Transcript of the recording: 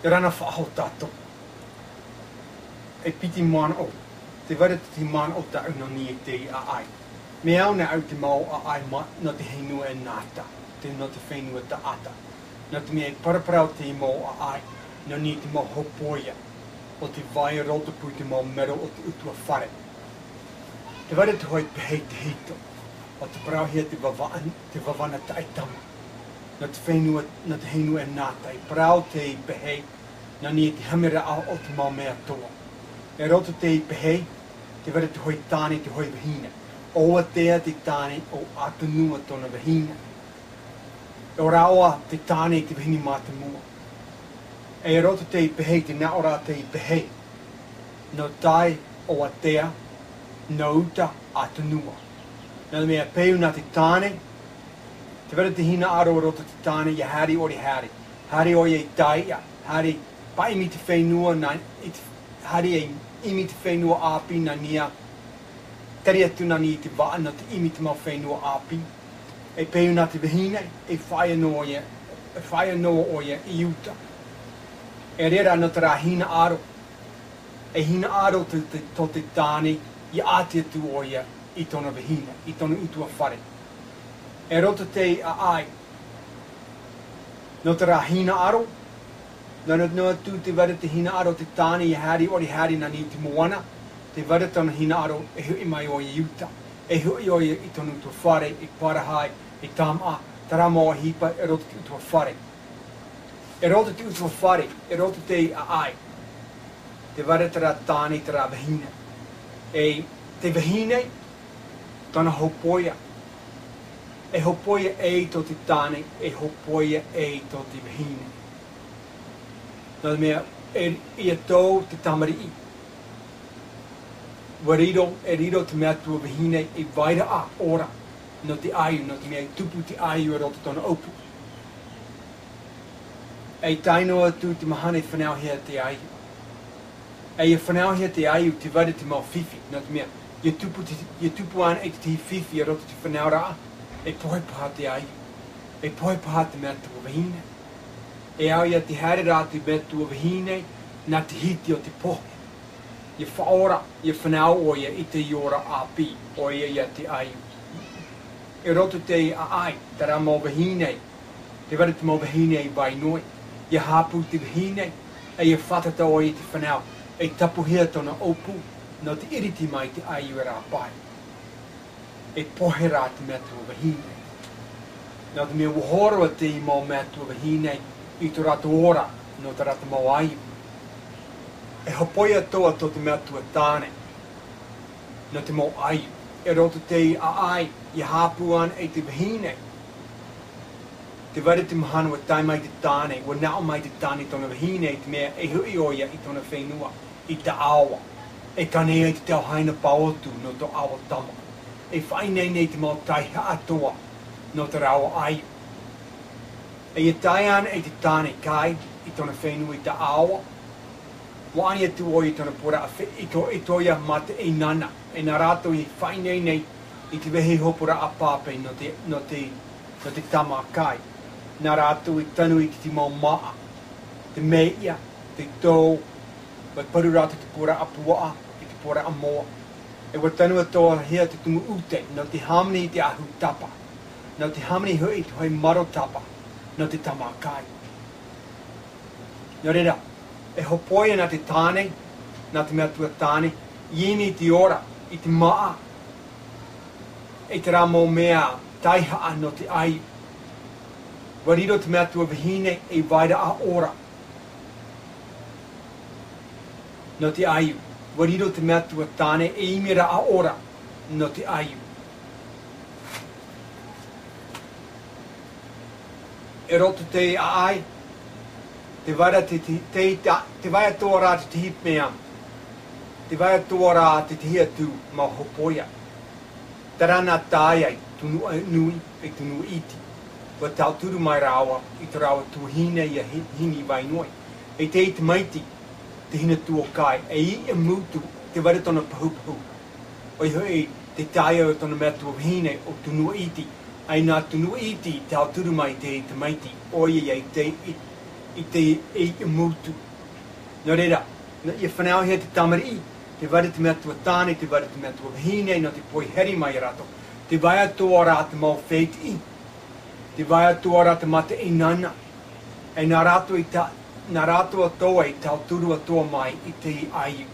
E rana whaaho tato. E piti mana o. Te wara te mana o ta una ni e te a ai. Me au na au te mau a ai ma no te henua e nata. Te no te whenua ta ata. No te mea paraparau te mau a ai. No ni te mau hopoia. O te vai roto pui te mau mero o te utua whare. Te wara te hoi pehei te hito. O te parauhia te wawana taitama. No te whenua, no te henua e nata. I parau te i pehei. No ni e te hamera au o te mau mea toa. E roto te i pehei. Te wara te hoi tāne te hoi wahina. Oa tea te tāne o atunua tona wahina. E ora oa te tāne te wahini māta mua. E roto te i pehei te na ora te i pehei. No tai o atea, no uta atunua. Nā mea peu nā te tāne, te wera te hina aro roto te tāne, ia hari ori hari. Hari oi e tai, ia hari paimi te whenua, hari e imi te whenua api na nia. Tari atu na ni te waa na te imi te mau whenua api. E peu nā te wahine, e whaia noa oia i uta. E rera no te rā hina aro. E hina aro to te tāne, i āti atu oia i tona wahina, i tona utua whare. E roto te a ai. No te rā hina aro, no atu te wara te hina aro te tāne i hari ori hari na ni te moana, te wara tona hina aro e hui mai oia i uta. E hui oia i tona utua whare, i parahai, i tama, tara moa hipa, e roto te utua whare. E roto te utua whare, e roto te a ai. Te wara te rā tāne, te rā wahine. E te wahine, tana hopoia. E hopoia e to te tāne, e hopoia e to te wahine. Nā mea, ia tō te tamari. Wariro, e riro te mea tua wahine, e vaira a ora. No te aiu, no te mea tupu te aiu e roto tona opu. E taino atu te mahane whanau hea te aiu. E ia whanau hea te aiu te wara te mau whiwhi. No te mea, ia tupu ana e te tihi whiwhi e roto te whanau raa. E pohe paha te aiu. E pohe paha te mea tua wahine. E au ia te haere rā te mea tua wahine, nā te hiti o te pohe. Ia whaora, ia whanau oia i te iora api, oia ia te aiu. E roto te a ai, te rā mau wahine, te wara te mau wahine i vai noi. Ia hapu te wahine, e ia whatata oia i te whanau. E tapuhia tona opu, no te iriti mai te aiu e rā pai. E pohe rā te mea tua wahine. Nā te mea wahoroa te i mau mea tua wahine, i tō rātu ora, no te rātu mau aiu. E hopoia toa tō te mea tua tāne, no te mau aiu. E roto te i a ai, i hapu an e te wahine. Te wara te mahanua tai mai te tāne, wa nao mai te tāne tona wahine i te mea e hui oia i tona whenua, i te awa. E kanea i te tau haina paotu no tō awa tama. E whainei nei te mau tai atoa no te rawa aiu. E ia tai ana e te tāne kai i tona whenua i te awa. Wani atu oia i tona pora i tō ia mate e nana. E nā rātou i whainei nei i te wehe hopura a pāpei no te tama kai. Nā rātou i tanu i te mau maa, te meia, te tō, wai paru rātou te pora a puaa, i te pora a moa. E wa tanu atoa hea te tumu ute, no te hamni i te ahu tapa, no te hamni hui i te hoi maro tapa, no te tama kai. Nā reira, e hopoia nā te tāne, nā te mea tua tāne, ieni i te ora, i te maa, e te rā mō mea taihaa no te aiu. Wariro te mea tua wahine e vaira a ora. No te aiu. Wariro te mea tua tāne e imera a ora. No te aiu. E roto te a ai. Te vaira te vaira toa rā te hip mea. Te vaira toa rā te hia tu ma hopoia. Tarana tāia i tunu nui e tunu iti. Wa tau turu mai rāua i te rāua tuahine i a hini vai noi. E te i te maiti, te hina tua kai, e i e mutu te wara tona pahupahu. Oi hoi te taia o tona mea tuahine o tunua iti. Ai nā tunua iti tau turu mai te i te maiti, oia i te I te e mutu. No reira, ia whanau hea te tamari, te ware te mea tua tāne, te ware te mea tua hine, no te poi heri mai rato. Te vai atua rā te mau wheti, te vai atua rā te mate i nana. E nā rātua atoa i tau turu atoa mai i te ai.